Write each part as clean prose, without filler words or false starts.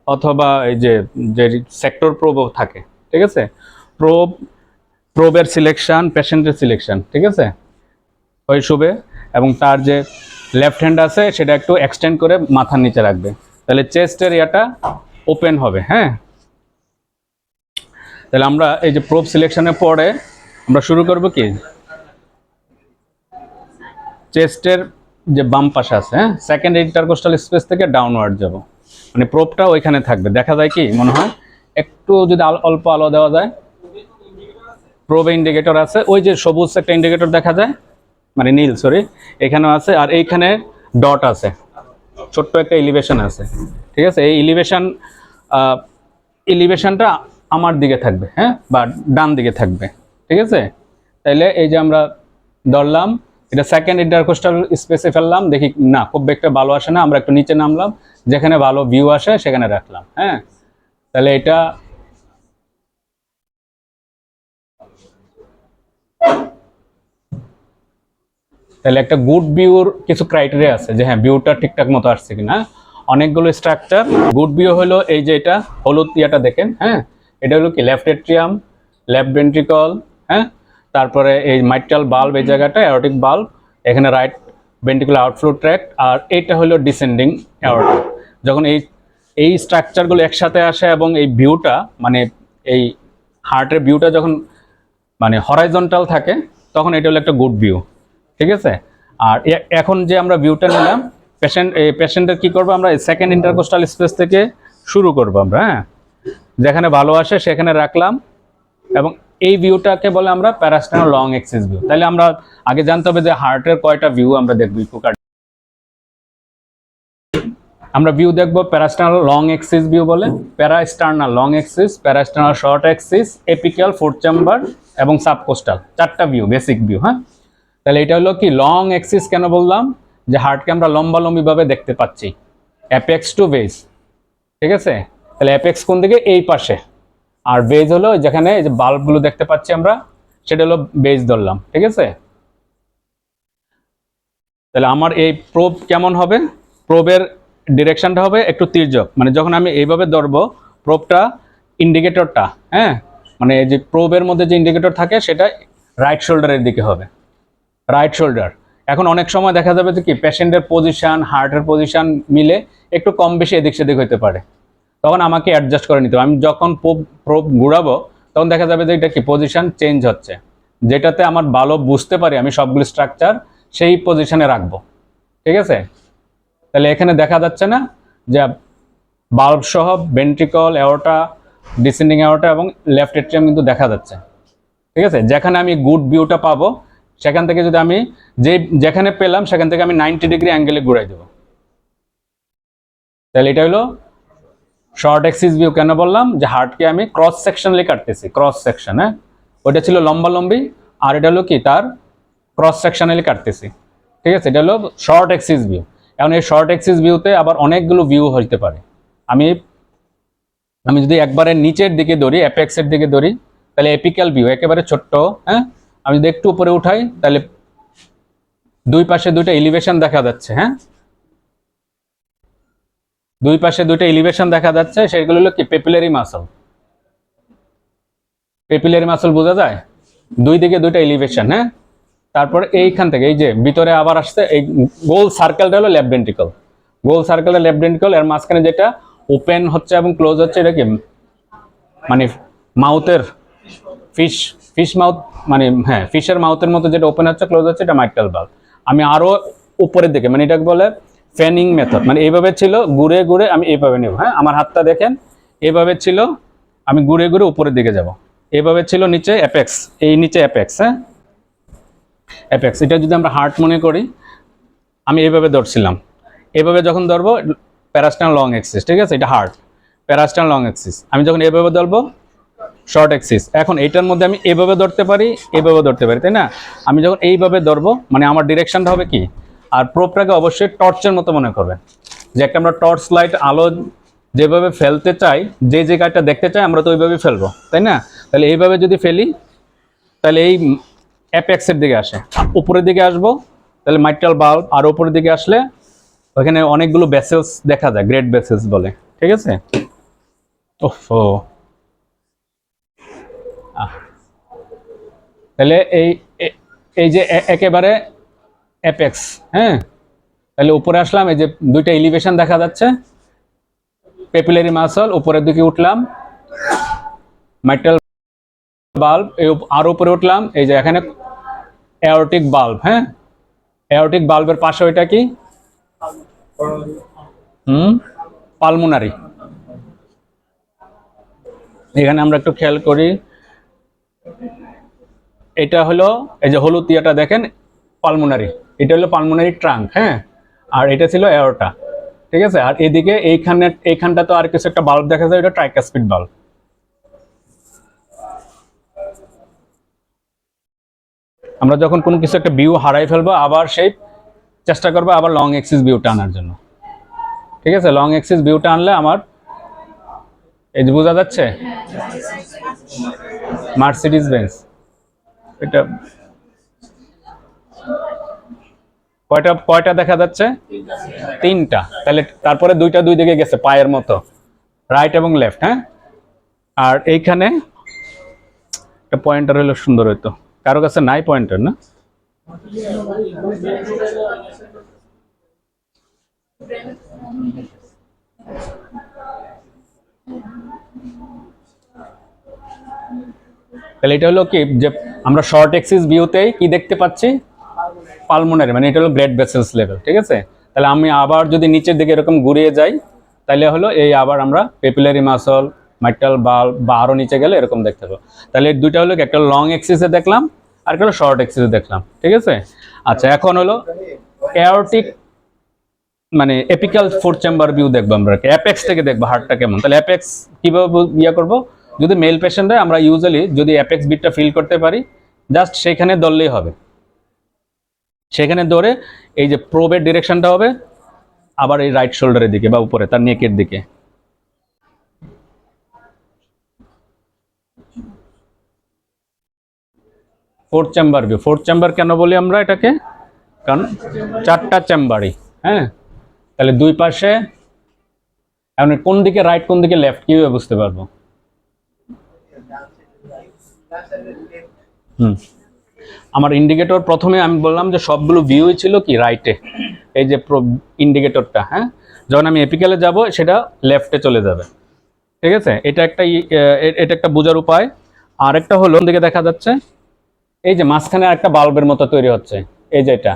অথবা এই যে যে সেক্টর প্রোবও থাকে, ঠিক আছে। প্রোব, প্রোবের সিলেকশন, পেশেন্টের সিলেকশন, ঠিক আছে, ওই শুবে, এবং তার যে লেফট হ্যান্ড আছে সেটা একটু এক্সটেন্ড করে মাথার নিচে রাখবে, তাহলে চেস্টের ইয়াটা ওপেন হবে। হ্যাঁ, তাহলে আমরা এই যে প্রোব সিলেকশনের পরে আমরা শুরু করব কি, চেস্টের যে বাম পাশে আছে, হ্যাঁ, সেকেন্ড ইন্টারকোস্টাল স্পেস থেকে ডাউনওয়ার্ড যাব, মানে প্রোবটা ওইখানে থাকবে। দেখা যায় কি মনে হয়, একটু যদি অল্প আলো দেওয়া যায়, প্রোবে ইন্ডিকেটর আছে, ওই যে সবুজ একটা ইন্ডিকেটর দেখা যায়, মানে নীল, সরি, এখানেও আছে, আর এইখানে ডট আছে, ছোট্ট একটা এলিভেশন আছে, ঠিক আছে। এই এলিভেশনটা আমার দিকে থাকবে, হ্যাঁ, বা ডান দিকে থাকবে, ঠিক আছে। তাইলে এই যে আমরা ধরলাম এটা সেকেন্ড ইন্টারকোস্টাল স্পেসে ফেললাম, দেখি না খুব একটা ভালো আসে না, আমরা একটু নিচে নামলাম, যেখানে ভালো ভিউ আসে সেখানে রাখলাম। হ্যাঁ, তাহলে এটা তাহলে একটা গুড ভিউর কিছু ক্রাইটেরিয়া আছে যে হ্যাঁ ভিউটা ঠিকঠাক মতো আসছে কিনা। অনেকগুলো স্ট্রাকচার, গুড ভিউ হলো এই যে এটা হলুদ ইয়াটা দেখেন, হ্যাঁ, এটা হলো কি লেফট এট্রিয়াম, লেফট ভেন্ট্রিকল, হ্যাঁ, তারপরে এই মাইট্রাল বাল্ব, এই জায়গাটা অ্যাওরটিক বাল্ব, এখানে রাইট ভেন্ট্রিকুলার আউটফ্লো ট্র্যাক্ট, আর এইটা হলো ডিসেন্ডিং অ্যাওরটা। যখন এই এই স্ট্রাকচারগুলো একসাথে আসে এবং এই ভিউটা মানে এই হার্টের ভিউটা যখন মানে হরাইজন্টাল থাকে, তখন এটা হলো একটা গুড ভিউ, ঠিক আছে। আর এখন যে আমরা ভিউটা নিলাম, পেশেন্টের কি করবো আমরা, সেকেন্ড ইন্টারকোস্টাল স্পেস থেকে শুরু করবো আমরা, হ্যাঁ, যেখানে ভালো আসে সেখানে রাখলাম, এবং এই ভিউটাকে বলে আমরা প্যারাস্টাইনাল লং এক্সিস ভিউ। তাহলে আমরা আগে জানতে হবে যে হার্টের কয়টা ভিউ আমরা দেখবো ইকোকার্ড, আমরা ভিউ দেখবো প্যারাস্টার্নাল লং এক্সিস ভিউ বলে, parasternal long axis, parasternal short axis, apical, fourth chamber এবং সাবকোস্টাল, চারটা ভিউ, বেসিক ভিউ। হ্যাঁ, তাহলে এটা হলো কি লং এক্সিস, কেন বললাম, যে হার্টকে আমরা লম্বালম্বি ভাবে দেখতে পাচ্ছি, অ্যাপেক্স টু বেস, ঠিক আছে। তাহলে অ্যাপেক্স কোন দিকে, এই পাশে, আর বেজ হলো যেখানে এই যে বাল্বগুলো দেখতে পাচ্ছি আমরা, সেটা হলো বেজ ধরলাম, ঠিক আছে। তাহলে আমার এই প্রোব কেমন হবে, প্রোবের ডিরেকশনটা হবে একটু তির্যক, মানে যখন আমি এইভাবে ধরবো প্রোবটা, ইন্ডিকেটরটা, হ্যাঁ, মানে যে প্রোবের মধ্যে যে ইন্ডিকেটর থাকে সেটা রাইট শোল্ডারের দিকে হবে, রাইট শোল্ডার। এখন অনেক সময় দেখা যাবে যে কি পেশেন্টের পজিশন, হার্টের পজিশন মিলে একটু কম বেশি এদিক সেদিক হতে পারে, তখন আমাকে অ্যাডজাস্ট করে নিতে হবে। আমি যখন প্রোব ঘুরাবো তখন দেখা যাবে যে এটা কি পজিশন চেঞ্জ হচ্ছে, যেটাতে আমার ভালো বুঝতে পারি আমি সবগুলো স্ট্রাকচার সেই পজিশনে রাখবো, ঠিক আছে। তাহলে এখানে দেখা যাচ্ছে না যে বাল্ব সহ ভেন্ট্রিকল, অ্যাওর্টা, ডিসেন্ডিং অ্যাওর্টা এবং লেফট এট্রিয়াম কিন্তু দেখা যাচ্ছে, ঠিক আছে। যেখানে আমি গুড ভিউটা পাবো সেখান থেকে যদি আমি যেখানে পেলাম সেখান থেকে আমি 90 ডিগ্রি অ্যাঙ্গেলে ঘুরাই দেবো। তাহলে এটা হলো শর্ট এক্সিস ভিউ। কেন বললাম, যে হার্টকে আমি ক্রস সেকশনালি কাটতেছি, ক্রস সেকশন, হ্যাঁ, ওইটা ছিল লম্বা লম্বি, আর এটা হলো কি তার ক্রস সেকশনালি কাটতেছি, ঠিক আছে। এটা হলো শর্ট এক্সিস ভিউ। এখন এই শর্ট এক্সিস ভিউতে আবার অনেকগুলো ভিউ হইতে পারে। আমি আমি যদি একবারে নিচের দিকে ধরি, অ্যাপেক্সের দিকে ধরি, তাহলে এপিক্যাল ভিউ একেবারে ছোট্ট, হ্যাঁ। আমি যদি একটু উপরে উঠাই তাহলে দুই পাশে দুইটা এলিভেশন দেখা যাচ্ছে, হ্যাঁ, দুই পাশে দুইটা এলিভেশন দেখা যাচ্ছে, সেগুলো হলো কি পেপিলারি মাসল। পেপিলারি মাসল বোঝা যায়, দুই দিকে দুইটা এলিভেশন, হ্যাঁ। তারপর এইখান থেকে এই যে ভিতরে আবার আসছে, এই গোল সার্কেলটা হলো লেফট ভেন্ট্রিকল, গোল সার্কেলটা লেফট ভেন্ট্রিকল, এর মাঝখানে যেটা ওপেন হচ্ছে এবং ক্লোজ হচ্ছে, এটা কি মানে মাউথের ফিশ, ফিশ মাউথ, মানে হ্যাঁ ফিশের মাউথের মতো যেটা ওপেন হচ্ছে ক্লোজ হচ্ছে, এটা মাইট্রাল বাল্ব। আমি আরো উপরের দিকে, মানে এটাকে বলে ফ্যানিং মেথড, মানে এইভাবে ছিল, ঘুরে ঘুরে আমি এইভাবে নেব, হ্যাঁ, আমার হাতটা দেখেন এইভাবে ছিল, আমি ঘুরে ঘুরে উপরের দিকে যাব, এইভাবে ছিল নিচে অ্যাপেক্স, এই নিচে অ্যাপেক্স, হ্যাঁ, অ্যাপেক্স। এটা যদি আমরা হার্ট মনে করি, আমি এইভাবে ধরছিলাম, এইভাবে যখন ধরবো প্যারাস্টাইনাল লং এক্সিস, ঠিক আছে, এটা হার্ট, প্যারাস্টাইনাল লং এক্সিস। আমি যখন এইভাবে ধরবো শর্ট এক্সিস। এখন এইটার মধ্যে আমি এইভাবে ধরতে পারি, এইভাবে ধরতে পারি, তাই না। আমি যখন এইভাবে ধরবো মানে আমার ডিরেকশনটা হবে কি, আর প্রোবটাকে অবশ্যই টর্চের মতো মনে করবেন, যে একটা আমরা টর্চ লাইট আলো যেভাবে ফেলতে চাই, যে জায়গাটা দেখতে চাই আমরা তো ওইভাবে ফেলবো, তাই না। তাহলে এইভাবে যদি ফেলি তাহলে এই অ্যাপেক্সের দিকে আসে, উপরের দিকে আসবো তাহলে মাইট্রাল বাল্ব, আর উপরের দিকে আসলে ওখানে অনেকগুলো ভেসেলস দেখা যায়, গ্রেট ভেসেলস বলে, ঠিক আছে। ওফো, তাহলে এই যে একেবারে অ্যাপেক্স, হ্যাঁ, তাহলে উপরে আসলাম, এই যে দুইটা এলিভেশন দেখা যাচ্ছে, পেপিলারি মাসল, উপরের দিকে উঠলাম, মাইট্রাল বাল্ব, আর উপরে উঠলাম, এই যে এখানে অ্যাওরটিক বাল্ব, হ্যাঁ, অ্যাওরটিক বাল্বের পাশে ওইটা কি, পালমোনারি। এখানে আমরা একটু খেয়াল করি, এটা হলো এই যে হলুদ ইয়েটা দেখেন, পালমোনারি, এটা হলো পালমোনারি ট্রাঙ্ক, হ্যাঁ, আর এটা ছিল অ্যাওরটা, ঠিক আছে। আর এদিকে এইখানটা তো আর কিছু একটা বাল্ব দেখা যায়, এটা ট্রাইকাসপিড বাল্ব। আমরা যখন কোনো কিছু একটা ভিউ হারাই ফেলবো, আবার সেই চেষ্টা করবো আবার লং এক্সিস ভিউটা আনার জন্য, ঠিক আছে। লং এক্সিস ভিউটা আনলে আমার এই যে বোঝা যাচ্ছে মার্সিডিজ বেঞ্জ, এটা কয়টা দেখা যাচ্ছে, তিনটা, তাহলে তারপরে দুইটা দুই দিকে গেছে পায়ের মতো, রাইট এবং লেফট, হ্যাঁ। আর এইখানে একটা পয়েন্টার হলো সুন্দর হইতো, কারো কাছে নাই পয়েন্টার না? তাহলে এটা হলো কি, যে আমরা শর্ট এক্সিস ভিউতেই কি দেখতে পাচ্ছি, পালমোনারি, মানে এটা হলো ব্লাড ভেসেলস লেভেল, ঠিক আছে। তাহলে আমি আবার যদি নিচের দিকে এরকম ঘুরিয়ে যাই, তাহলে হলো এই আবার আমরা পেপিলারি মাসল, মাইট্রাল বাল্ব বা আরো নিচে গেলে এরকম দেখতে পাবো। তাহলে দুইটা হলো একটা লং এক্সিসে দেখলাম, আর একটা শর্ট এক্সিসে দেখলাম, ঠিক আছে। আচ্ছা, এখন হলো অ্যাওরটিক মানে এপিক্যাল ফোর চেম্বার ভিউ দেখবো আমরা, অ্যাপেক্স থেকে দেখবো হার্টটা কেমন। তাহলে অ্যাপেক্স কিভাবে ইয়া করবো, যদি মেল পেশেন্ট হয় আমরা ইউজুয়ালি যদি অ্যাপেক্স বিটটা ফিল করতে পারি, জাস্ট সেখানে ধরলেই হবে, সেখানে ধরে এই যে প্রোবের ডিরেকশনটা হবে আবার এই রাইট শোল্ডারের দিকে বা উপরে তার নেকের দিকে। Fourth chamber view, fourth chamber কেন বলি আমরা এটাকে, কারণ চারটা চেম্বারই, হ্যাঁ। তাহলে দুই পাশে এখন কোন দিকে রাইট কোন দিকে লেফট কিভাবে বুঝতে পারবো? আমার ইন্ডিকেটর প্রথমে আমি বললাম যে সবগুলো ভিউই ছিল কি রাইটে, এই যে ইন্ডিকেটরটা, হ্যাঁ, যখন আমি এপিক্যালে যাব সেটা লেফটে চলে যাবে, ঠিক আছে। এটা একটা বোঝার উপায়। আর একটা হলো দিকে দেখা যাচ্ছে এই যে মাঝখানে একটা বাল্বের মতো তৈরি হচ্ছে, এই যে এটা,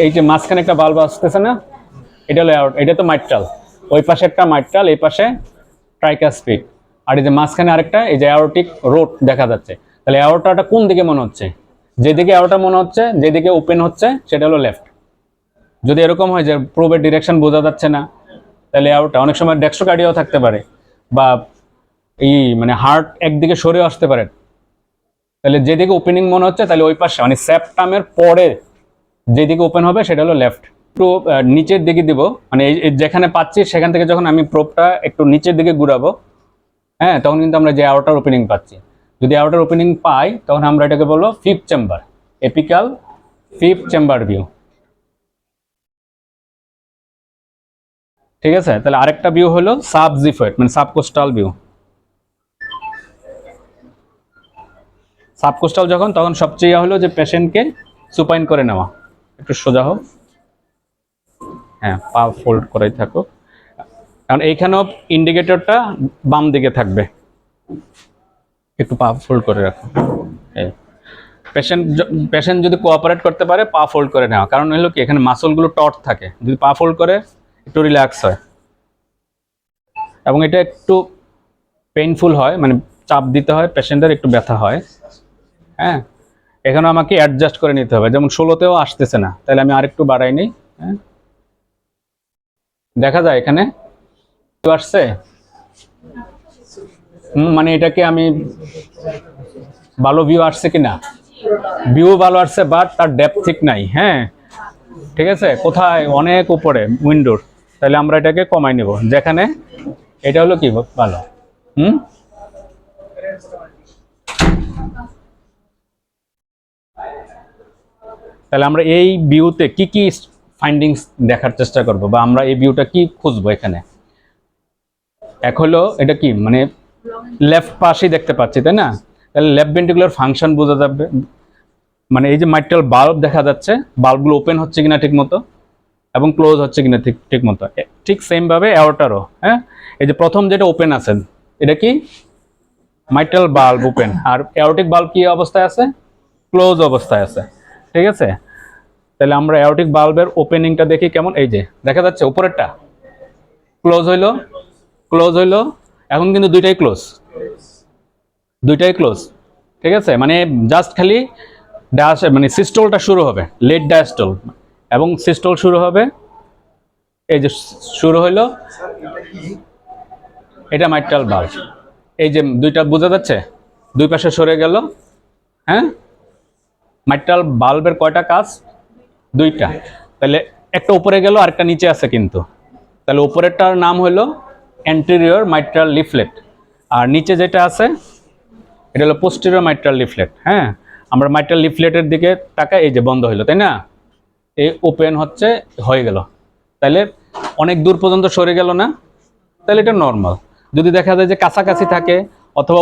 এই যে মাঝখানে একটা বাল্ব আসতেছে না, এটা হলো এটা তো মাইট্রাল, ওই পাশে একটা মাইট্রাল, এই পাশে ট্রাইকাসপিড, আর এই যে মাঝখানে আরেকটা এই যে অ্যাওরটিক রোড দেখা যাচ্ছে। তাহলে অ্যাওরটাটা কোন দিকে মনে হচ্ছে, যেদিকে অ্যাওরটা মনে হচ্ছে, যেদিকে ওপেন হচ্ছে সেটা হলো লেফট। যদি এরকম হয় যে প্রোবের ডিরেকশন বোঝা যাচ্ছে না, তাহলে অ্যাওরটা অনেক সময় ডেক্সট্রোকার্ডিয়াও থাকতে পারে, বা এই মানে হার্ট একদিকে সরে আসতে পারে, তাহলে যেদিকে ওপেনিং মনে হচ্ছে তাহলে ওই পাশে মানে সেপ্টামের পরে যেদিকে ওপেন হবে সেটা হলো লেফট। একটু নিচের দিকে দিব, মানে যেখানে পাচ্ছি সেখান থেকে যখন আমি প্রোবটা একটু নিচের দিকে ঘুরাবো, হ্যাঁ, তখন কিন্তু আমরা যে আউটার ওপেনিং পাচ্ছি। যদি আউটার ওপেনিং পাই তখন আমরা এটাকে বলবো fifth chamber, apical fifth chamber view, ঠিক আছে। তাহলে আরেকটা ভিউ হলো সাবজিফয়েড মানে সাবকোস্টাল ভিউ। সাবকোস্টাল যখন, তখন সবচেয়ে হলো যে পেশেন্টকে সুপাইন করে নেওয়া, একটু সোজা হোক, হ্যাঁ, পা ফোল্ড করেই থাকো, কারণ এইখানেও ইন্ডিকেটরটা বাম দিকে থাকবে, একটু পা ফোল্ড করে রাখো। পেশেন্ট যদি কোঅপারেট করতে পারে পা ফোল্ড করে নেওয়া, কারণ হলো কি এখানে মাসলগুলো টট থাকে, যদি পা ফোল্ড করে একটু রিল্যাক্স হয়, এবং এটা একটু পেইনফুল হয়, মানে চাপ দিতে হয়, পেশেন্টের একটু ব্যথা হয়, হ্যাঁ। এখানে আমাকে অ্যাডজাস্ট করে নিতে হবে, যেমন 16তেও আসতেছে না, তাহলে আমি আরেকটু বাড়াই নিই, হ্যাঁ, দেখা যায় এখানে আসছে, মানে এটাকে আমি ভালো ভিউ আসছে কিনা, ভিউ ভালো আসছে, বাট তার ডেপথ ঠিক নাই, হ্যাঁ, ঠিক আছে, কোথায় অনেক উপরে উইন্ডোর, তাহলে আমরা এটাকে কমাই নেব, যেখানে এটা হলো কি ভালো, তাহলে আমরা এই ভিউতে কি কি ফাইন্ডিংস দেখার চেষ্টা করব, বা আমরা এই ভিউটা কি খুঁজবো এখানে। এক হলো এটা কি মানে লেফট পাশেই দেখতে পাচ্ছি, তাই না? তাহলে লেফট ভেন্ট্রিকুলার ফাংশন বোঝা যাবে, মানে এই যে মাইট্রাল বাল্ব দেখা যাচ্ছে, বাল্বগুলো ওপেন হচ্ছে কিনা ঠিক মতো এবং ক্লোজ হচ্ছে কিনা ঠিক মতো। ঠিক সেম ভাবে অ্যাওর্টারও, হ্যাঁ, এই যে প্রথম যেটা ওপেন আছে এটা কি মাইট্রাল বাল্ব ওপেন, আর অ্যাওর্টিক বাল্ব কি অবস্থায় আছে? ক্লোজ অবস্থায় আছে, ঠিক আছে? তাহলে আমরা অ্যাওর্টিক বাল্বের ওপেনিংটা দেখি কেমন। এই যে দেখা যাচ্ছে উপরেরটা ক্লোজ হইলো, ক্লোজ হইলো, এখন কিন্তু দুইটাই ক্লোজ, দুইটাই ক্লোজ, ঠিক আছে? মানে জাস্ট খালি মানে সিস্টোলটা শুরু হবে, লেট ডায়াস্টোল এবং সিস্টোল শুরু হবে। এই যে শুরু হইলো, এটা মাইট্রাল বাল্ব। এই যে দুইটা বোঝা যাচ্ছে, দুই পাশে সরে গেল, হ্যাঁ। মাইট্রাল বাল্বের কয়টা কাজ? দুইটা। তাহলে একটা উপরে গেল, আরেকটা নিচে আছে কিন্তু। তাহলে উপরেরটার নাম হলো অ্যান্টেরিয়র মাইট্রাল লিফলেট, আর নিচে যেটা আছে এটা হলো পোস্টেরিয়র মাইট্রাল লিফলেট। হ্যাঁ, আমরা মাইট্রাল লিফলেটের দিকে তাকাই, এই যে বন্ধ হইলো, তাই না? এই ওপেন হচ্ছে, হয়ে গেল। তাহলে অনেক দূর পর্যন্ত সরে গেল না? তাহলে এটা নর্মাল। যদি দেখা যায় যে কাছাকাছি থাকে, অথবা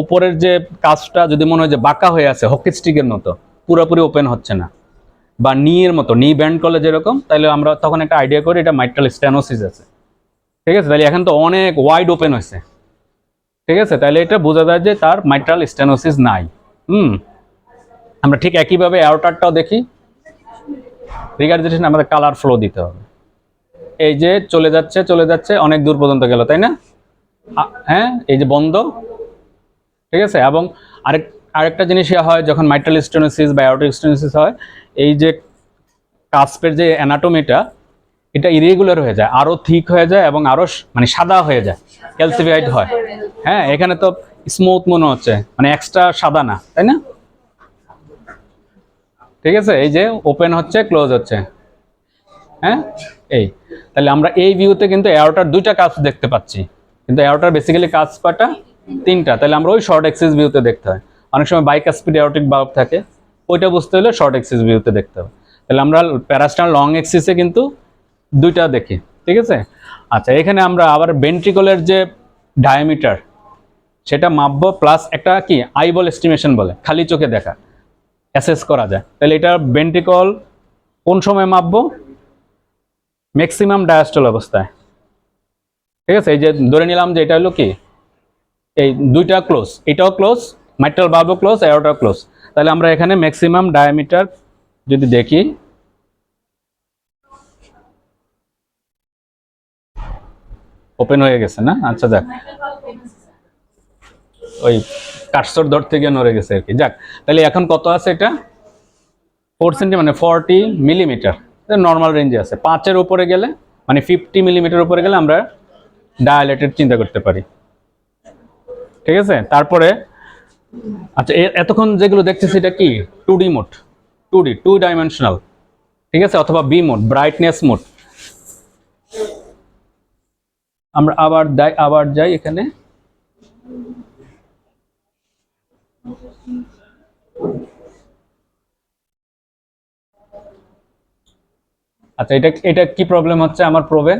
উপরের যে কাজটা যদি মনে হয় যে বাঁকা হয়ে আছে হকি স্টিকের মতো, পুরোপুরি ওপেন হচ্ছে না, বা নিয়ের মতো নি ব্যান্ড করলে যেরকম, তাহলে আমরা তখন একটা আইডিয়া করি এটা মাইট্রাল স্টেনোসিস আছে, ঠিক আছে? তাহলে এখন তো অনেক ওয়াইড ওপেন হয়েছে, ঠিক আছে? তাহলে এটা বোঝা যায় যে তার মাইট্রাল স্টেনোসিস নাই। আমরা ঠিক একইভাবে অ্যাওর্টারটাও দেখি। রিগার্জিটেশন আমাদের কালার ফ্লো দিতে হবে। এই যে চলে যাচ্ছে চলে যাচ্ছে, অনেক দূর পর্যন্ত গেল, তাই না? হ্যাঁ, এই যে বন্ধ, ঠিক আছে? এবং আরেকটা জিনিস হয় যখন মাইট্রাল স্টেনোসিস বা অ্যাওর্টিক স্টেনোসিস হয়, এই যে কাস্পের যে অ্যানাটমিটা, এটা ইরেগুলার হয়ে যায়, আরো থিক হয়ে যায় এবং আরো মানে সাদা হয়ে যায়, ক্যালসিফাইড হয়। হ্যাঁ, এখানে তো স্মুথ মনে হচ্ছে, মানে এক্সট্রা সাদা না, তাই না? ঠিক আছে, এই যে ওপেন হচ্ছে ক্লোজ হচ্ছে, হ্যাঁ। এই তাহলে আমরা এই ভিউতে কিন্তু অ্যাওর্টার দুইটা কাজ দেখতে পাচ্ছি, কিন্তু অ্যাওর্টার বেসিক্যালি কাজ কয়টা? তিনটা। তাহলে আমরা ওই শর্ট এক্সিস ভিউতে দেখতে হয়। অনেক সময় বাইকাস্পিড অ্যাওর্টিক বাল্ব থাকে, ওইটা বুঝতে হলে শর্ট এক্সিস ভিউতে দেখতে হবে। তাহলে আমরা প্যারাস্টাল লং এক্সিসে কিন্তু দুইটা দেখি, ঠিক আছে? আচ্ছা, এখানে আমরা আবার ভেন্ট্রিকলের যে ডায়ামিটার সেটা মাপবো, প্লাস একটা কি আইবল এস্টিমেশন বলে, খালি চোখে দেখা অ্যাসেস করা যায়। তাহলে এটা ভেন্ট্রিকল কোন সময় মাপবো? ম্যাক্সিমাম ডায়াস্টল অবস্থায়, ঠিক আছে? এই যে ধরে নিলাম যে এটা হলো কি, এই দুইটা ক্লোজ, এটাও ক্লোজ, মাইট্রাল বাল্বও ক্লোজ, অ্যাওর্টাও ক্লোজ। তাহলে আমরা এখানে ম্যাক্সিমাম ডায়ামিটার যদি দেখি, ওপেন হয়ে গেছে না? আচ্ছা, যাক, ওই কাটসর ধরতে গিয়ে নড়ে গেছে আর কি। যাক, তাহলে এখন কত আছে এটা? 4 সেন্টি, মানে 40 মিলিমিটার, নর্মাল রেঞ্জে আছে। 5-এর উপরে গেলে, মানে 50 মিলিমিটার উপরে গেলে আমরা ডায়ালেটেড চিন্তা করতে পারি, ঠিক আছে? তারপরে আচ্ছা, এতক্ষণ যেগুলো দেখতেছি এটা কি 2D মোড, 2D, 2 ডাইমেনশনাল, ঠিক আছে? অথবা বি মোড, ব্রাইটনেস মোড। আমরা আবার যাই এখানে। আচ্ছা, এটা এটা কি প্রবলেম হচ্ছে আমার প্রোবে?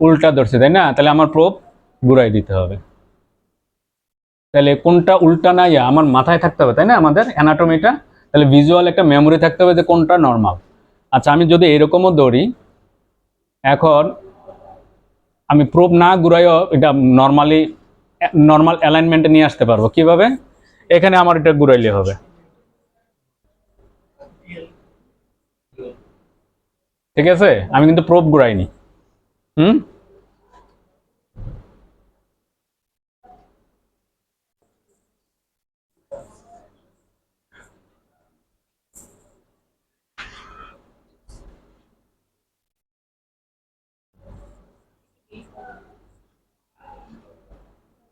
উল্টা ধরছে, তাই না? তাহলে আমার প্রোব ঘুরাই দিতে হবে। তাহলে কোনটা উল্টা না আমার মাথায় থাকতে হবে, তাই না? আমাদের অ্যানাটমিটা, তাহলে ভিজুয়াল একটা মেমোরি থাকতে হবে যে কোনটা নর্মাল। আচ্ছা, আমি যদি এরকমও দৌড়ি, এখন আমি প্রোব না ঘুরাইও এটা নর্মাল অ্যালাইনমেন্টে নিয়ে আসতে পারবো কিভাবে? এখানে আমার এটা ঘুরাইলে হবে, ঠিক আছে? আমি কিন্তু প্রোব ঘুরাইনি। হুম।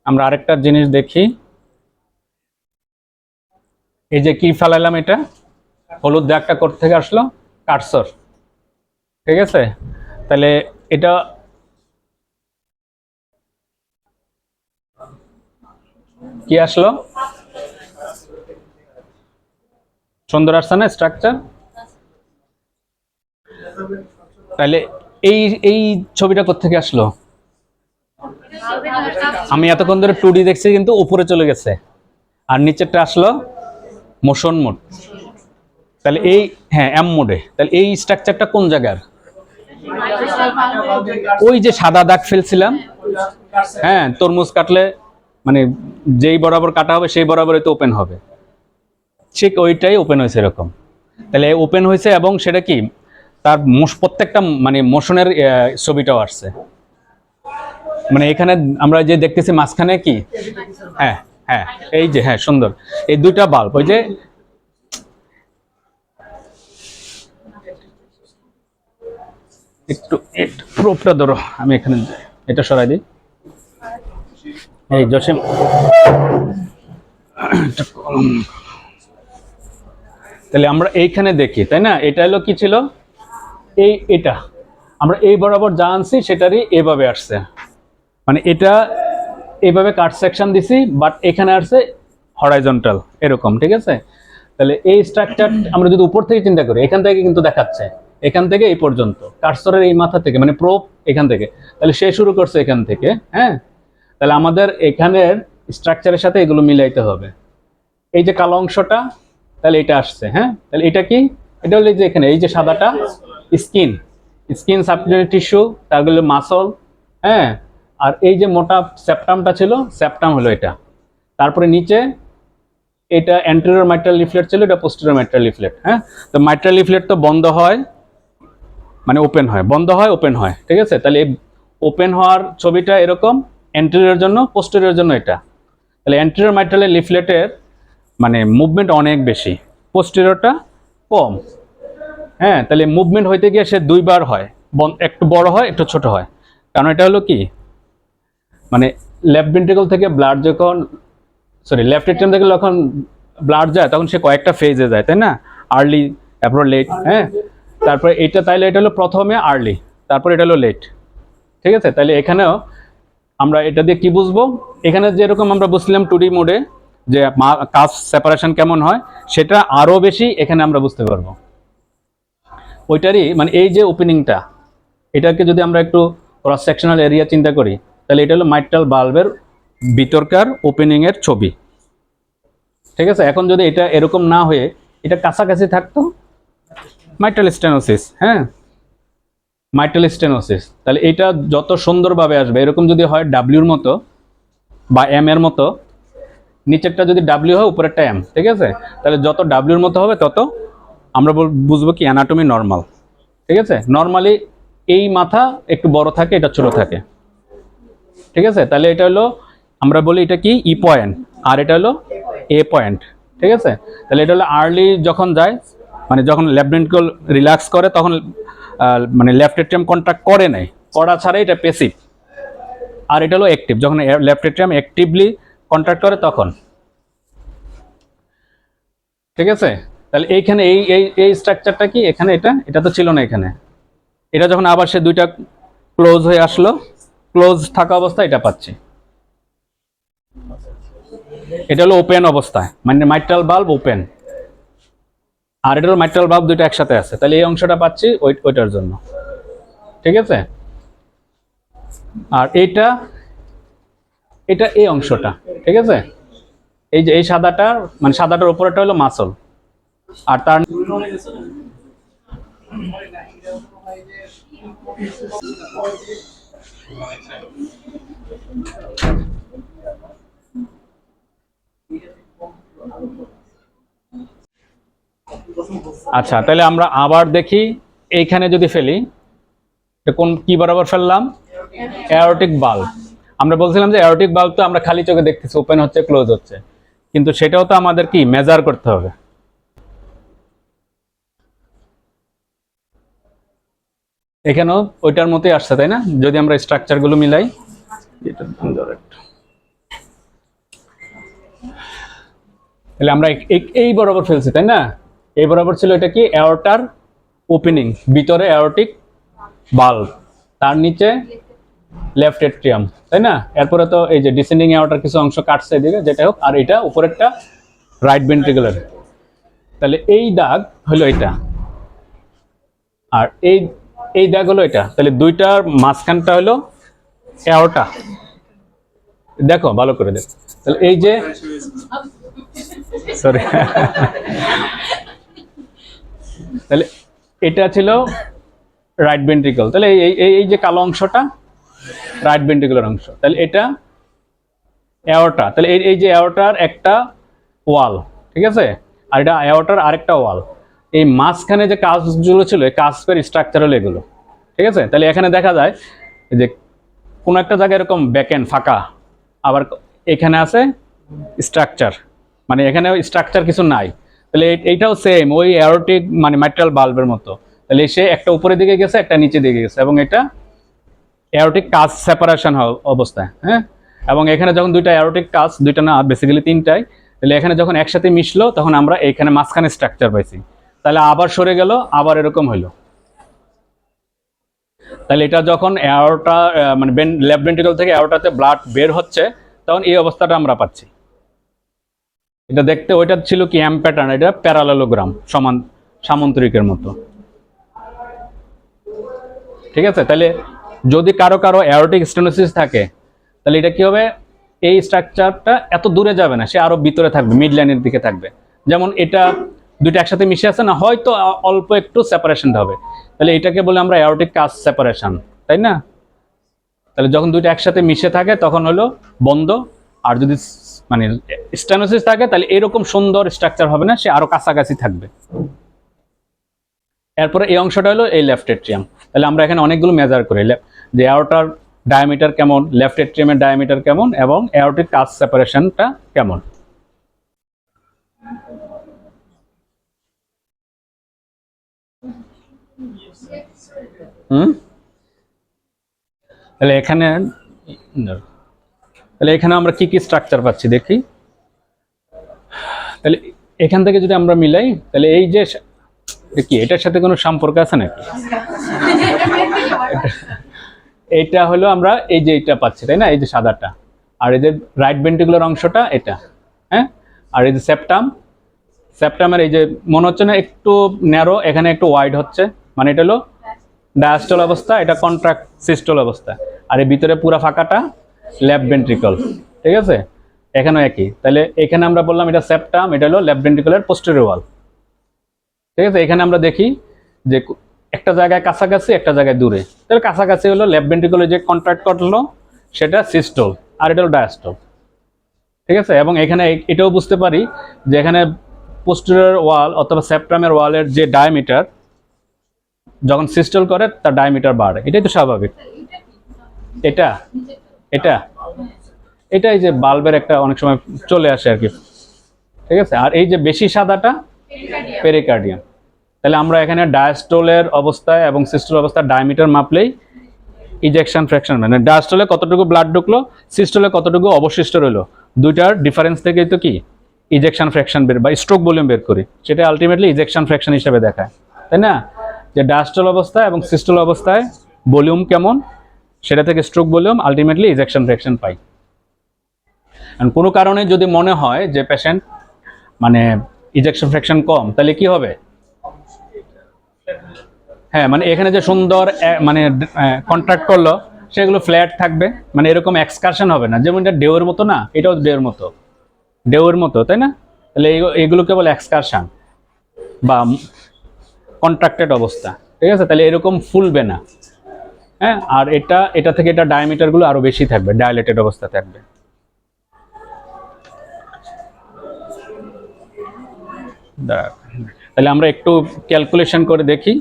আমরা আরেকটা জিনিস দেখি, এই যে কি ফেলাইলাম, এটা হলুদ দাগটা কোথা থেকে আসলো? কাটসর, ঠিক আছে? তাহলে এটা কি আসলো? সুন্দর আসছে না স্ট্রাকচার? তাহলে এই এই ছবিটা কোত্থেকে আসলো? আমি এতক্ষণ ধরে 2D দেখছি, কিন্তু উপরে চলে গেছে, আর নিচেরটা আসলো মোশন মোড। তাহলে এই, হ্যাঁ, এম মোডে। তাহলে এই স্ট্রাকচারটা কোন জায়গার? ওই যে সাদা দাগ ফেলছিলাম, হ্যাঁ, তরমুজ কাটলে মানে যেই বরাবর কাটা হবে সেই বরাবর তো ওপেন হবে, ঠিক ওইটাই ওপেন হয়েছে এরকম। তাহলে ওপেন হয়েছে, এবং সেটা কি তার প্রত্যেকটা মানে মোশনের ছবিটাও আসছে। মানে এখানে আমরা যে দেখতেছি মাঝখানে কি, হ্যাঁ হ্যাঁ, এই যে, হ্যাঁ, সুন্দর, এই দুইটা বাল্ব, ওই যে একটু প্রোপটা ধরো, আমি এখানে এটা সরাই দিই। এই জসিম, তাহলে আমরা এইখানে দেখি, তাই না? এটা হলো কি ছিল, এটা আমরা এই বরাবর যা আনছি সেটারই এভাবে আসছে, মানে এটা এইভাবে কাট সেকশন দিছি, বাট এখানে আসছে হরাইজন্টাল এরকম, ঠিক আছে? তাহলে এই স্ট্রাকচার আমরা যদি উপর থেকে চিন্তা করি, এখান থেকে কিন্তু দেখাচ্ছে, এখান থেকে এই পর্যন্ত কার্সরের এই মাথা থেকে, মানে প্রোব এখান থেকে, তাহলে সে শুরু করছে এখান থেকে, হ্যাঁ। তাহলে আমাদের এখানের স্ট্রাকচারের সাথে এগুলো মিলাইতে হবে। এই যে কালো অংশটা, তাহলে এটা আসছে, হ্যাঁ। তাহলে এটা কি? এটা হলো যে এখানে এই যে সাদাটা স্কিন, স্কিন সাবকিউটারি টিস্যু, তারগুলো মাসল, হ্যাঁ। আর এই যে মোটা সেপ্টামটা ছিল, সেপ্টাম হলো এটা। তারপরে নিচে এটা অ্যান্টেরিয়র মাইট্রাল লিফলেট ছিল, এটা পোস্টেরিয়র মাইট্রাল লিফলেট, হ্যাঁ। তো মাইট্রাল লিফলেট তো বন্ধ হয়, মানে ওপেন হয়, বন্ধ হয়, ওপেন হয়, ঠিক আছে? তাহলে এই ওপেন হওয়ার ছবিটা এরকম, অ্যান্টেরিয়র জন্য, পোস্টেরিয়র জন্য এটা। তাহলে অ্যান্টেরিয়র মাইট্রালের লিফলেটের মানে মুভমেন্ট অনেক বেশি, পোস্টেরিয়রটা কম, হ্যাঁ। তাহলে মুভমেন্ট হইতে গিয়ে সে দুইবার হয়, একটু বড় হয়, একটু ছোট হয়। কারণ এটা হলো কি, মানে লেফট ভেন্ট্রিকল থেকে ব্লাড যখন, সরি, লেফট এট্রিয়াম থেকে যখন ব্লাড যায়, তখন সে কয়েকটা ফেজে যায়, তাই না? আর্লি, তারপর লেট, হ্যাঁ। তারপরে এটা, তাইলে এটা হলো প্রথমে আর্লি, তারপর এটা হলো লেট, ঠিক আছে? তাহলে এখানেও আমরা এটা দিয়ে কি বুঝবো, এখানে যেরকম আমরা বুঝছিলাম 2D মোডে যে কাজ সেপারেশন কেমন হয়, সেটা আরো বেশি এখানে আমরা বুঝতে পারবো। ওইটারই মানে এই যে ওপেনিংটা, এটাকে যদি আমরা একটু ক্রস সেকশনাল এরিয়া চিন্তা করি, তাহলে এটা হলো মাইট্রাল বাল্বের ভিতরকার ওপেনিং এর ছবি, ঠিক আছে? এখন যদি এটা এরকম না হয়ে এটা কাছাকাছি থাকতো, মাইট্রাল স্টেনোসিস, হ্যাঁ, মাইট্রাল স্টেনোসিস, তাহলে এটা যত সুন্দরভাবে আসবে। এরকম যদি হয় ডাব্লিউর মতো বা এম এর মতো, নিচেরটা যদি ডাব্লিউ হয়, উপরেরটা এম, ঠিক আছে? তাহলে যত ডাব্লিউর মতো হবে তত আমরা বুঝবো কি অ্যানাটমি নর্মাল, ঠিক আছে? নর্মালি এই মাথা একটু বড় থাকে, এটা ছোট থাকে, ঠিক আছে? তাহলে এটা হলো, আমরা বলি এটা কি ই পয়েন্ট, আর এটা হলো এ পয়েন্ট, ঠিক আছে? তাহলে এটা হলো আর্লি যখন যায়, মানে যখন লেফট ভেন্ট্রিকল রিল্যাক্স করে, তখন মানে লেফট এট্রিয়াম কন্ট্রাক্ট করে নাই, করা ছাড়া এটা প্যাসিভ। আর এটা হলো অ্যাক্টিভ, যখন লেফট এট্রিয়াম অ্যাক্টিভলি কন্ট্রাক্ট করে তখন, ঠিক আছে? তাহলে এইখানে এই এই এই স্ট্রাকচারটা কি, এখানে এটা তো ছিল না এখানে, এটা যখন আবার সে দুইটা ক্লোজ হয়ে আসলো, ক্লোজ থাকা অবস্থা এটা পাচ্ছি, এটা হলো ওপেন অবস্থায়, মানে মাইট্রাল বাল্ব ওপেন, আর এটা হলো মাইট্রাল বাল্ব দুইটা একসাথে আছে, তাহলে এই অংশটা পাচ্ছি ওইটার জন্য, ঠিক আছে? আর এটা এই অংশটা, ঠিক আছে? এই যে এই সাদাটা, মানে সাদাটার উপরেটা হলো মাসল, আর তার আচ্ছা, তাহলে আমরা আবার দেখি, এইখানে যদি ফেলি, কোন কি বরাবর ফেললাম, অ্যাওরটিক বাল্ব। আমরা বলছিলাম যে অ্যাওরটিক বাল্ব তো আমরা খালি চোখে দেখতেছি, ওপেন হচ্ছে, ক্লোজ হচ্ছে, কিন্তু সেটাও তো আমাদের কি মেজার করতে হবে। এখানেও ওইটার মতোই আসছে, তাই না? যদি আমরা স্ট্রাকচার গুলো মিলাই, তাহলে আমরা এই বরাবর ফেলছি, তাই না? এই বরাবর ছিল এটা কি, অ্যাওরটার ওপেনিং, ভিতরে অ্যাওরটিক বাল্ব, তার নিচে লেফট এট্রিয়াম, তাই না? এরপরে তো এই যে ডিসেন্ডিং অ্যাওরটার কিছু অংশ কাটছে এদিকে, যেটা হোক, আর এটা উপরেরটা রাইট ভেন্ট্রিকুলার, তাহলে এই দাগ হলো এটা, আর এই দাগ হলো এটা। তাহলে দুইটার মাঝখানটা হলো এওটা। দেখো ভালো করে দেখো, তাহলে এই যে সরি তাহলে এটা ছিল রাইট ভেন্ট্রিকল। তাহলে এই যে কালো অংশটা রাইট ভেন্ট্রিকুলার অংশ। তাহলে এটা এওটা। তাহলে এই যে এওটার একটা ওয়াল, ঠিক আছে, আর এটা এওটার আরেকটা ওয়াল। এই মাঝখানে যে কাজগুলো ছিল এই কাজের স্ট্রাকচার হলো এগুলো, ঠিক আছে। তাহলে এখানে দেখা যায় যে কোনো একটা জায়গায় এরকম ব্যাকএন্ড ফাঁকা, আবার এখানে আছে স্ট্রাকচার, মানে এখানে স্ট্রাকচার কিছু নাই। তাহলে এইটাও সেম ওই অ্যারোটিক মানে ম্যাটেরিয়াল বাল্বের মতো। তাহলে সে একটা উপরের দিকে গেছে, একটা নিচে দিকে গেছে, এবং এটা অ্যারোটিক কাজ সেপারেশন অবস্থায়। হ্যাঁ, এবং এখানে যখন দুইটা অ্যারোটিক কাজ, দুইটা না বেসিক্যালি তিনটাই, তাহলে এখানে যখন একসাথে মিশলো তখন আমরা এইখানে মাঝখানে স্ট্রাকচার পাইছি। তাহলে আবার সরে গেল, আবার এরকম হইলো। তাহলে এটা যখন অ্যারোটা মানে লেফট ভেন্ট্রিকল থেকে অ্যারোটাতে ব্লাড বের হচ্ছে তখন এই অবস্থাটা আমরা পাচ্ছি। এটা দেখতে ওইটা ছিল কি এম প্যাটার্ন, এটা প্যারালেলোগ্রাম, সমান সামান্তরিকের মতো, ঠিক আছে। তাহলে যদি কারো কারো অ্যারোটিক স্টেনোসিস থাকে তাহলে এটা কি হবে, এই স্ট্রাকচারটা এত দূরে যাবে না, সে আরো ভিতরে থাকবে, মিড লাইনের দিকে থাকবে। যেমন এটা দুইটা একসাথে মিশে আছে না, হয়তো অল্প একটু সেপারেশনটা হবে, তাহলে এটাকে বলে আমরা অ্যারোটিক কাজ সেপারেশন, তাই না। তাহলে যখন দুইটা একসাথে মিশে থাকে তখন হলো বন্ধ। আর যদি মানে স্টেনোসিস থাকে তাহলে এরকম সুন্দর স্ট্রাকচার হবে না, সে আরো কাছাকাছি থাকবে। এরপরে এই অংশটা হলো এই লেফট এট্রিয়াম। তাহলে আমরা এখানে অনেকগুলো মেজার করি যে অ্যারোটার ডায়ামিটার কেমন, লেফট এট্রিয়ামের ডায়ামিটার কেমন, এবং অ্যারোটিক কাজ সেপারেশনটা কেমন। তাহলে এখানে আমরা কি কি স্ট্রাকচার পাচ্ছি দেখি। তাহলে এখান থেকে যদি আমরা মিলাই তাহলে এই যে কি এটার সাথে কোনো সম্পর্ক আছে নাকি? এইটা হলো আমরা এই যে এটা পাচ্ছি, তাই না, এই যে সাদাটা, আর এই যে রাইট ভেন্ট্রিকুলার অংশটা এটা, হ্যাঁ। আর এই যে সেপ্টামের এই যে মনে হচ্ছে না একটু ন্যারো, এখানে একটু ওয়াইড হচ্ছে, মানে এটা হলো ডায়াস্টল অবস্থা, এটা কন্ট্রাক্ট সিস্টল অবস্থা। আর এই ভিতরে পুরো ফাঁকাটা লেফট ভেন্ট্রিকল, ঠিক আছে। এখানেও একই। তাহলে এখানে আমরা বললাম এটা সেপ্টাম, এটা হলো লেফট ভেন্ট্রিকুলার পোস্টেরিয়র ওয়াল, ঠিক আছে। এখানে আমরা দেখি যে একটা জায়গায় কাছাকাছি, একটা জায়গায় দূরে। তাহলে কাছাকাছি হলো লেফট ভেন্ট্রিকলে যে কন্ট্রাক্ট করলো সেটা সিস্টল, আর এটা হলো ডায়াস্টল, ঠিক আছে। এবং এখানে এটাও বুঝতে পারি যে এখানে পোস্টেরিয়র ওয়াল অথবা সেপ্টামের ওয়ালের যে ডায়ামিটার যখন সিস্টল করে তার ডায়ামিটার বাড়ে, এটাই তো স্বাভাবিক। এটা এটা এটাই যে বাল্বের একটা অনেক সময় চলে আসে আর কি, ঠিক আছে। আর এই যে বেশি সাদাটা পেরিকার্ডিয়াম। তাহলে আমরা এখানে ডায়াস্টলের অবস্থায় এবং সিস্টল অবস্থায় ডায়ামিটার মাপলেই ইজেকশন ফ্র্যাকশন, মানে ডায়াস্টলে কতটুকু ব্লাড ঢুকলো, সিস্টলে কতটুকু অবশিষ্ট রইলো, দুইটার ডিফারেন্স থেকেই তো কি ইজেকশন ফ্র্যাকশন বের বা স্ট্রোক ভলিউম বের করি, সেটা আলটিমেটলি ইজেকশন ফ্র্যাকশন হিসেবে দেখায়, তাই না। যে ডায়াস্টল অবস্থায় এবং সিস্টল অবস্থায় ভলিউম কেমন, সেটা থেকে stroke volume ultimately ejection fraction পাই। কোনো কারণে যদি মনে হয় যে পেশেন্ট মানে ইজেকশন ফ্র্যাকশন কম, তাহলে কি হবে, হ্যাঁ, মানে এখানে যে সুন্দর মানে কন্ট্রাক্ট করলো সেগুলো ফ্ল্যাট থাকবে, মানে এরকম এক্সকারশন হবে না। যেমন এটা ডেউয়ের মতো না, এটাও ডেউয়ের মতো, তাই না। তাহলে এগুলো কেবল এক্সকারশন বা কন্ট্রাক্টেড অবস্থা, ঠিক আছে। তাহলে এরকম ফুলবে না, হ্যাঁ। আর এটা থেকে এটা ডায়ামিটারগুলো আরো বেশি থাকবে, ডায়ালেটেড অবস্থা থাকবে। তাহলে আমরা একটু ক্যালকুলেশন করে দেখি।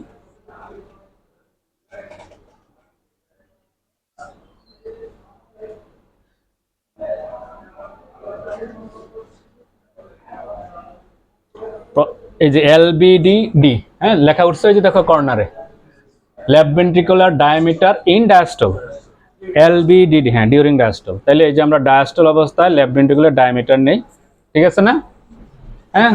এই যে LBDD, হ্যাঁ, লেখা উঠছে এই যে দেখো কর্নারে, left ventricular diameter in diastole, LBDD, হ্যাঁ, ডিউরিং ডায়াস্টল। তাহলে এই যে আমরা ডায়াস্টল অবস্থায় লেফট ভেন্ট্রিকুলার ডায়ামিটার নেই, ঠিক আছে না, হ্যাঁ।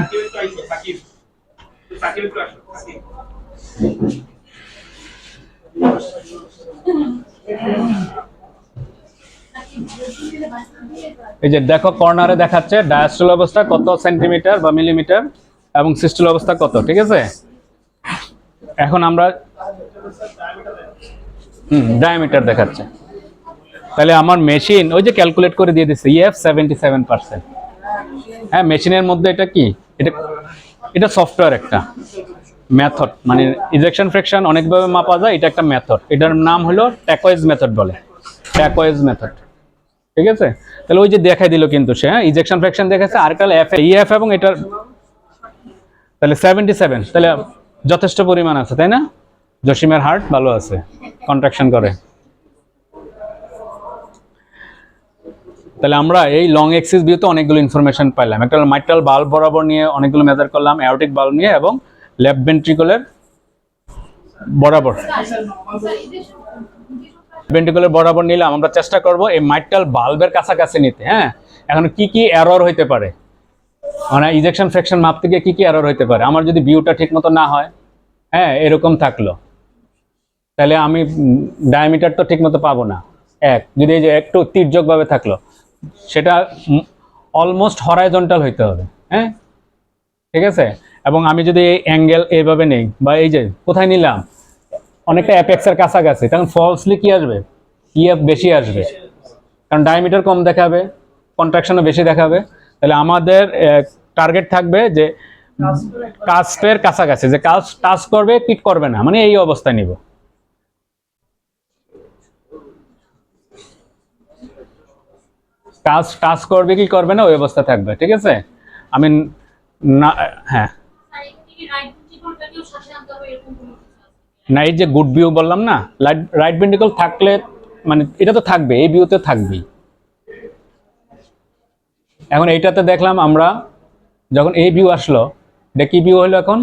এই যে দেখো কর্নারে দেখাচ্ছে ডায়াস্টল অবস্থা কত সেন্টিমিটার বা মিলিমিটার, এবং সিস্টল অবস্থা কত, ঠিক আছে। এখন আমরা ডায়ামিটার দেখাচ্ছে, তাহলে আমার মেশিন ওই যে ক্যালকুলেট করে দিয়ে দিচ্ছে ইএফ 77%। হ্যাঁ, মেশিনের মধ্যে এটা কি, এটা এটা সফটওয়্যার একটা মেথড, মানে ইজেকশন ফ্র্যাকশন অনেকভাবে মাপা যায়, এটা একটা মেথড, এটার নাম হলো ট্যাকোয়েজ মেথড বলে, ট্যাকোয়েজ মেথড, ঠিক আছে। তাহলে ওই যে দেখাই দিল কিন্তু সে, হ্যাঁ, ইজেকশন ফ্র্যাকশন দেখাচ্ছে, আর একটা ইএফ এবং এটার, তাহলে 77, তাহলে যথেষ্ট পরিমাণ আছে, তাই না। জসিমের হার্ট ভালো আছে, কন্ট্রাকশন করে। তাহলে আমরা এই লং এক্সিস ভিউতে অনেকগুলো ইনফরমেশন পাইলাম, একটা মাইট্রাল বাল্ব বরাবর নিয়ে অনেকগুলো মেজার করলাম, অ্যাওর্টিক বাল্ব নিয়ে এবং লেফট ভেন্ট্রিকলের বরাবর, ভেন্ট্রিকলের বরাবর নিলাম। আমরা চেষ্টা করব এই মাইট্রাল বাল্বের কাছাকাছি নিতে। হ্যাঁ, এখন কি কি এরর হইতে পারে, মানে ইজেকশন ফ্র্যাকশন মাপতে গিয়ে কি কি এরর হইতে পারে। আমার যদি ভিউটা ঠিকমতো না হয়, হ্যাঁ, এরকম থাকলো, তাহলে আমি ডায়ামিটার তো ঠিকমতো পাবো না। এক, যদি এই যে একটু তির্যকভাবে থাকলো, সেটা অলমোস্ট হরাইজন্টাল হইতে হবে। হ্যাঁ, ঠিক আছে। এবং আমি যদি এই অ্যাঙ্গেল এইভাবে নেই, বা এই যে কোথায় নিলাম, অনেকটা অ্যাপেক্সের কাছাকাছি, তখন ফলসলি কি আসবে, ইএফ বেশি আসবে, কারণ ডায়ামিটার কম দেখাবে, কন্ট্রাকশনও বেশি দেখাবে। তাহলে আমাদের টার্গেট থাকবে যে কাস্পের কাছাকাছি, যে কাজ টাচ করবে পিট করবে না, মানে এই অবস্থায় নিব। কাজ টাচ করবে কি করবে না, ওই অবস্থা থাকবে, ঠিক আছে। আমি না, হ্যাঁ, না, এই যে গুড ভিউ বললাম না, রাইট ভেন্ট্রিকল থাকলে মানে এটা তো থাকবে, এই ভিউতে থাকবেই। এখন এইটাতে দেখলাম আমরা, যখন এই ভিউ আসলো, এটা কি ভিউ হলো, এখন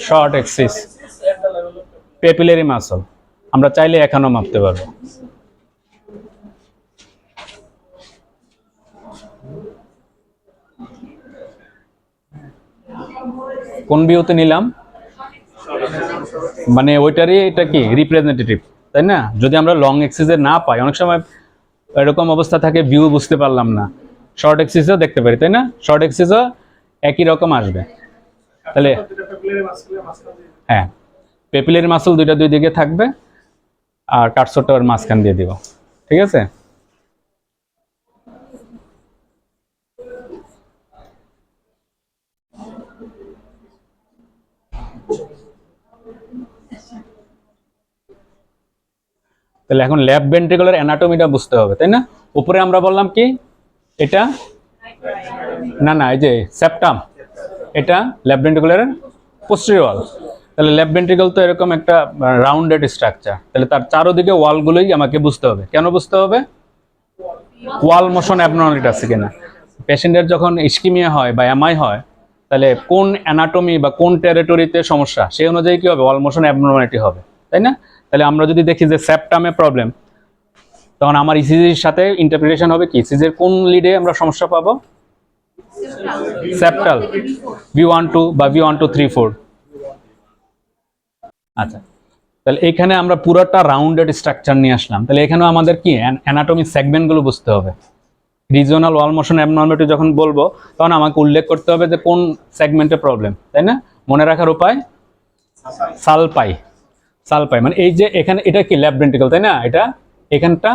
শর্ট এক্সিস পেপিলারি মাসল, আমরা চাইলে এখানেও মাপতে পারবো। কোন ভিউতে নিলাম, মানে ওইটারই এটা কি রিপ্রেজেন্টেটিভ, তাই না। যদি আমরা লং এক্সিসে না পাই, অনেক সময় এরকম অবস্থা থাকে ভিউ বুঝতে পারলাম না, শর্ট এক্সিসও দেখতে পারি, তাই না। শর্ট এক্সিসও একই রকম আসবে। তাহলে হ্যাঁ, পেপিলারি মাসল দুইটা দুই দিকে থাকবে, আর কাটসোরটা ওর মাঝখান দিয়ে দিব, ঠিক আছে। তাহলে এখন লেফট ভেন্ট্রিকুলার অ্যানাটমিটা বুঝতে হবে, তাই না। উপরে আমরা বললাম কি, এটা না না, এই যে সেপ্টাম, এটা লেফট ভেন্ট্রিকুলারের পোস্টেরিয়র ওয়াল। তাহলে লেফট ভেন্ট্রিকল তো এরকম একটা রাউন্ডেড স্ট্রাকচার, তাহলে তার চারোদিকে ওয়ালগুলোই আমাকে বুঝতে হবে। কেন বুঝতে হবে, ওয়াল মোশন অ্যাবনর্মালিটি আছে কিনা। পেশেন্টের যখন ইস্কিমিয়া হয় বা এমআই হয়, তাহলে কোন অ্যানাটমি বা কোন টেরিটরিতে সমস্যা, সেই অনুযায়ী কি হবে, ওয়াল মোশন অ্যাবনর্মালিটি হবে, তাই না। তাহলে আমরা যদি দেখি যে সেপ্টামে প্রবলেম, তখন আমার ইসিজির সাথে ইন্টারপ্রিটেশন হবে কি, ইসিজির কোন লিডে আমরা সমস্যা পাবো, সেপ্টাল V12 বা V1234। আচ্ছা, তাহলে এখানে আমরা পুরোটা রাউন্ডেড স্ট্রাকচার নিয়ে আসলাম। তাহলে এখানেও আমাদের কি অ্যানাটমি সেগমেন্টগুলো বুঝতে হবে। রিজিওনাল ওয়াল মোশন অ্যাবনর্মালিটি যখন বলবো, তখন আমাকে উল্লেখ করতে হবে যে কোন সেগমেন্টে প্রবলেম, তাই না। মনে রাখার উপায়, সালপাই, সালপাই মানে এই যে এখানে এটা কি লেফট ভেন্ট্রিকল, তাই না। এটা এখানটা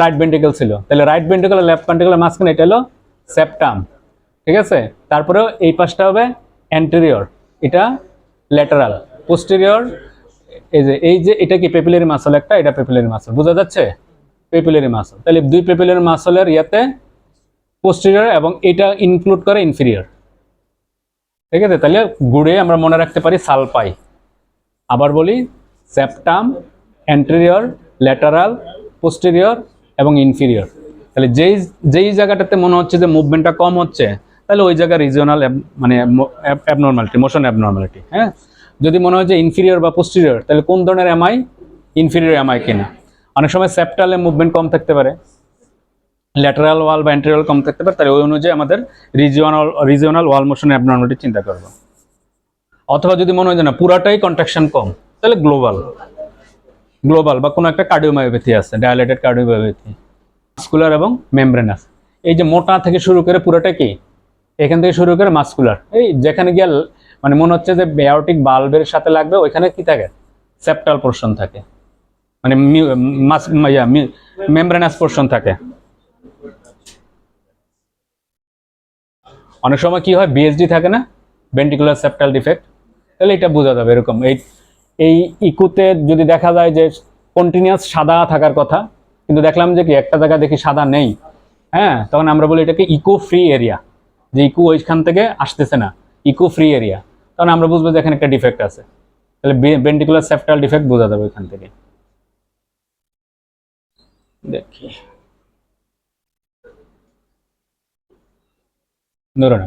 রাইট ভেন্ট্রিকল ছিল, তাহলে রাইট ভেন্ট্রিকল আর লেফট ভেন্ট্রিকলের মাঝখানে এটা হলো সেপ্টাম, ঠিক আছে। তারপরেও এই পাশটা হবে অ্যান্টেরিয়র, এটা ল্যাটারাল, পোস্টেরিয়র, এই যে এটা কি পেপিলারি মাসল, একটা এটা পেপিলারি মাসল, বোঝা যাচ্ছে, পেপিলারি মাসল। তাহলে দুই পেপিলারি মাসলের ইয়াতে পোস্টেরিয়র এবং এটা ইনক্লুড করে ইনফিরিয়র, ঠিক আছে। তাহলে গুড়ে আমরা মনে রাখতে পারি সালপাই। আবার বলি, সেপ্টাম, অ্যান্টেরিয়র, ল্যাটারাল, পোস্টেরিয়র এবং ইনফিরিয়র। তাহলে যেই জায়গাটাতে মনে হচ্ছে যে মুভমেন্টটা কম হচ্ছে, তাহলে ওই জায়গা রিজিওনাল মানে অ্যাবনর্মালিটি, মোশন অ্যাবনর্মালিটি। হ্যাঁ, যদি মনে হয় যে ইনফিরিয়র বা পোস্টেরিয়র, তাহলে কোন ধরনের এমআই, ইনফিরিয়র এমআই কিনা। অনেক সময় সেপ্টালে মুভমেন্ট কম থাকতে পারে, ল্যাটারাল ওয়াল বা অ্যান্টেরিয়র কম থাকতে পারে, তাহলে ওই অনুযায়ী আমাদের রিজিওনাল ওয়াল মোশন অ্যাবনর্মালিটি চিন্তা করবো। অথবা যদি মনে হয় যে না পুরাটাই কন্ট্রাকশন কম, তাহলে গ্লোবাল বা কোনো একটা কার্ডিওমায়োপ্যাথি আছে, ডায়ালেটেড কার্ডিওমায়োপ্যাথি, মাসকুলার এবং মেমব্রেনাস। এই যে মোটা থেকে শুরু করে পুরোটা কি এখান থেকে শুরু করে মাসকুলার, এই যেখানে গিয়ে মানে মনে হচ্ছে যে এঅর্টিক বাল্বের সাথে লাগবে, ওইখানে কি থাকে, সেপ্টাল পোর্শন থাকে, মানে মেমব্রেনাস পোর্শন থাকে। অনেক সময় কি হয়, বিএসডি থাকে না, ভেন্ট্রিকুলার সেপ্টাল ডিফেক্ট, তাহলে এটা বোঝা যাবে এরকম। এই ইকুতে যদি দেখা যায় যে কন্টিনিউয়াস সাদা থাকার কথা, কিন্তু দেখলাম যে কি একটা জায়গা দেখি সাদা নেই, হ্যাঁ, তখন আমরা বলি এটাকে ইকো ফ্রি এরিয়া, যে ইকো ওইখান থেকে আসতেছে না, ইকো ফ্রি এরিয়া, তখন আমরা বুঝবো যে এখানে একটা ডিফেক্ট আছে। তাহলে ভেন্ট্রিকুলার সেপ্টাল ডিফেক্ট বোঝা যাবে এখান থেকে। দেখি ধরো না,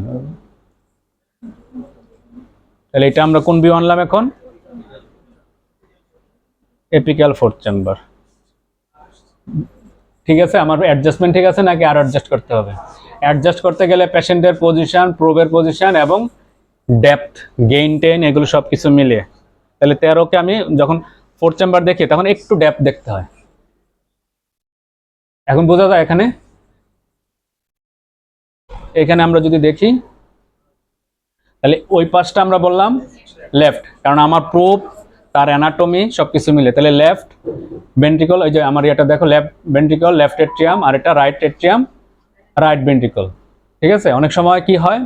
তাহলে এটা আমরা কোন ভিউ আনলাম এখন, এপিক্যাল ফোর্থ চেম্বার। ঠিক আছে, আমার অ্যাডজাস্টমেন্ট ঠিক আছে নাকি আর অ্যাডজাস্ট করতে হবে? অ্যাডজাস্ট করতে গেলে পেশেন্টের পজিশন, প্রোবের পজিশন এবং ডেপথ, গেইন টেন, এগুলো সব কিছু মিলিয়ে। তাহলে 13কে আমি যখন ফোর্থ চেম্বার দেখি তখন একটু ডেপথ দেখতে হয়। এখন বোঝা যায় এখানে, এখানে আমরা যদি দেখি তাহলে ওই পাশটা আমরা বললাম লেফট, কারণ আমার প্রোব, তার অ্যানাটমি সবকিছু মিলে। তাহলে লেফট ভেন্ট্রিকল, ওই যে আমার এটা দেখো, লেফট ভেন্ট্রিকল, লেফট এট্রিয়াম, আর এটা রাইট এট্রিয়াম, রাইট ভেন্ট্রিকল। ঠিক আছে, অনেক সময় কি হয়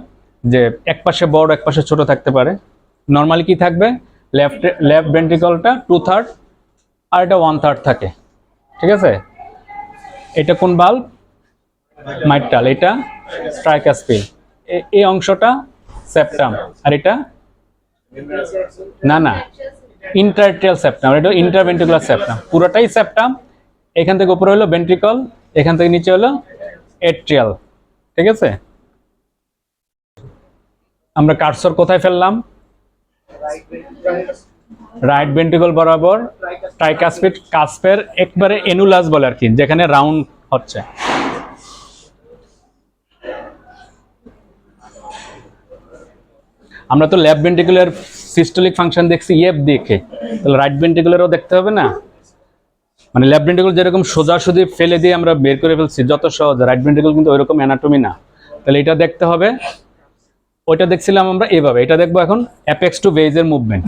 যে এক পাশে বড় এক পাশে ছোট থাকতে পারে। নর্মালি কি থাকবে, লেফট ভেন্ট্রিকলটা 2/3 আর এটা 1/3 থাকে। ঠিক আছে, এটা কোন বাল্ব, মাইট্রাল, এটা ট্রাইকাসপিড, এই অংশটা সেপ্টাম, আর এটা না না ইন্টারট্রিয়াল সেপ্টাম, এটা ইন্টারভেন্ট্রিকুলার সেপ্টাম, পুরোটাই সেপ্টাম। এখান থেকে উপরে হলো ভেন্ট্রিকল, এখান থেকে নিচে হলো এট্রিয়াল। ঠিক আছে, আমরা কার্সর কোথায় ফেললাম, রাইট ভেন্ট্রিকল বরাবর ট্রাইকাসপিড, কাস্পের একবারে এনুলাস বলে আর কি, যেখানে রাউন্ড হচ্ছে। আমরা তো লেফট ভেন্ট্রিকুলার সিস্টোলিক ফাংশন দেখছি ইএফ দেখে, তাহলে রাইট ভেন্ট্রিকুলারও দেখতে হবে না? মানে লেফট ভেন্ট্রিকল যেরকম সোজাসুজি ফেলে দিয়ে আমরা বের করে ফেলছি যত সহজ, রাইট ভেন্ট্রিকল কিন্তু ওইরকম অ্যানাটমি না। তাহলে এটা দেখতে হবে, ওইটা দেখছিলাম আমরা এইভাবে, এটা দেখবো এখন অ্যাপেক্স টু বেজের মুভমেন্ট।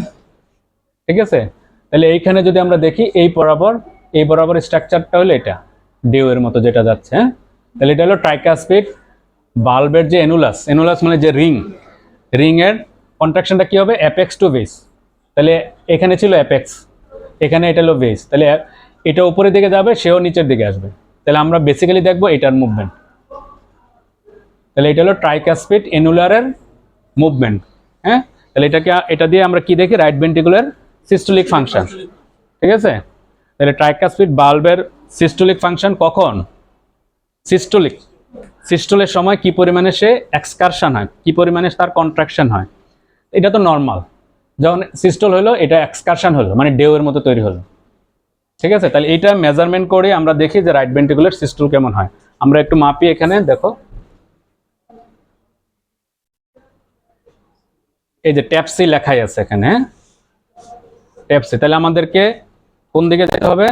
ঠিক আছে, তাহলে এইখানে যদি আমরা দেখি এই বরাবর স্ট্রাকচারটা হলো এটা ডিউ এর মতো যেটা যাচ্ছে, হ্যাঁ। তাহলে এটা হলো ট্রাইকাসপিড বাল্বের যে এনুলাস মানে যে রিং এর কন্ট্রাকশনটা কি হবে, অ্যাপেক্স টু বেস। তাহলে এখানে ছিল অ্যাপেক্স, এখানে এটা হলো বেস, তাহলে এটা উপরের দিকে যাবে, সেও নিচের দিকে আসবে। তাহলে আমরা বেসিক্যালি দেখবো এটার মুভমেন্ট। তাহলে এটা হলো ট্রাইকাসপিড এনুলারের মুভমেন্ট, হ্যাঁ। তাহলে এটা দিয়ে আমরা কি দেখি, রাইট ভেন্ট্রিকুলার সিস্টোলিক ফাংশন। ঠিক আছে, তাহলে ট্রাইকাসপিড বাল্বের সিস্টোলিক ফাংশন কখন, সিস্টোলের সময় কি পরিমাণে সে এক্সকারশন হয়, কি পরিমাণে তার কন্ট্রাকশন হয়, এটা তো নর্মাল। যখন সিস্টোল হলো, এটা এক্সকারশন হলো, মানে ডেউয়ের মতো তৈরি হলো। ঠিক আছে, তাহলে এটা মেজারমেন্ট করে আমরা দেখি যে রাইট ভেন্ট্রিকুলার সিস্টোল কেমন হয়। আমরা একটু মাপি, এখানে দেখো এই যে ট্যাপসি লেখাই আছে এখানে, হ্যাঁ, ট্যাপসি। তাহলে আমাদেরকে কোন দিকে যেতে হবে,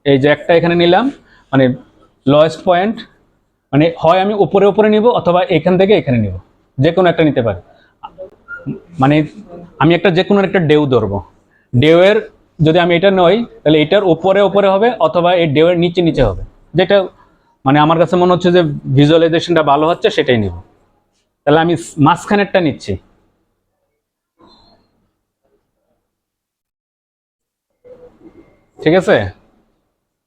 এই যে একটা এখানে নিলাম, মানে লোয়েস্ট পয়েন্ট, মানে হয় আমি উপরে নিব অথবা এখান থেকে এখানে নিব, যে কোনো একটা নিতে পারি। মানে আমি যে কোনো একটা ডেউ ধরবো, ডেউয়ের যদি আমি এটা নই, তাহলে এটার উপরে হবে অথবা এই ডেউয়ের নিচে হবে, যেটা মানে আমার কাছে মনে হচ্ছে যে ভিজুয়ালাইজেশনটা ভালো হচ্ছে, সেটাই নিব। তাহলে আমি মাঝখানেরটা নিচ্ছি। ঠিক আছে,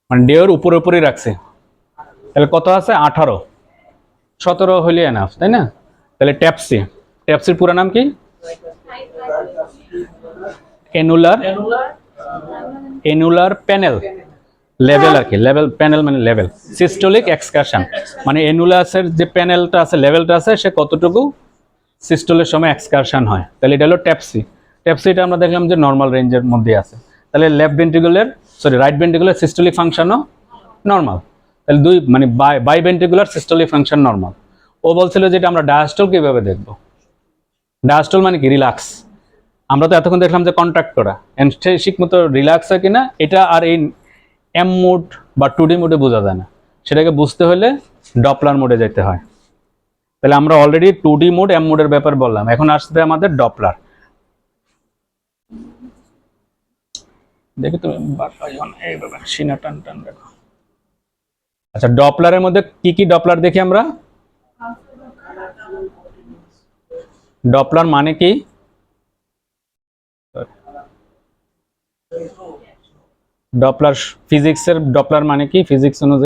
মানে ডেউয়ের উপরেই রাখছি। তাহলে কত আছে, 18, 17 হইলে এনাফ, তাই না? তাহলে ট্যাপসির পুরো নাম কি, এনুলার প্যানেল লেভেল আর কি, লেভেল প্যানেল মানে লেভেল, সিস্টোলিক এক্সকারশন মানে এনুলাসের যে প্যানেলটা আছে, লেভেলটা আছে, সে কতটুকু সিস্টোলের সময় এক্সকারশন হয়। তাহলে এটা হলো ট্যাপসিটা আমরা দেখলাম যে নর্মাল রেঞ্জের মধ্যে আছে। তাহলে রাইট ভেন্ট্রিকুলার সিস্টোলিক ফাংশনও নর্মাল। তাহলে মানে biventricular systolic function normal. ও বলছিল যে এটা আমরা ডায়াস্টল কিভাবে দেখবো, ডায়াস্টল মানে কি, রিল্যাক্স। আমরা তো এতক্ষণ দেখলাম যে কন্ট্রাক্ট করা, ঠিক মতো রিল্যাক্স হয় কিনা, এটা আর এই এম মোড বা 2D মোডে বোঝা যায় না, সেটাকে বুঝতে হলে ডপলার মোডে যেতে হয়। তাহলে আমরা অলরেডি 2D মোড এম মোডের ব্যাপার বললাম, এখন আসছে আমাদের ডপলার। দেখি তুমি এইভাবে সিনা টান টান দেখো। আচ্ছা, ডপলারের মধ্যে কি কি ডপলার দেখি আমরা। ডপলার মানে কি? ডপলার ফিজিক্সের ডপলার মানে কি, ফিজিক্স অনুযায়ী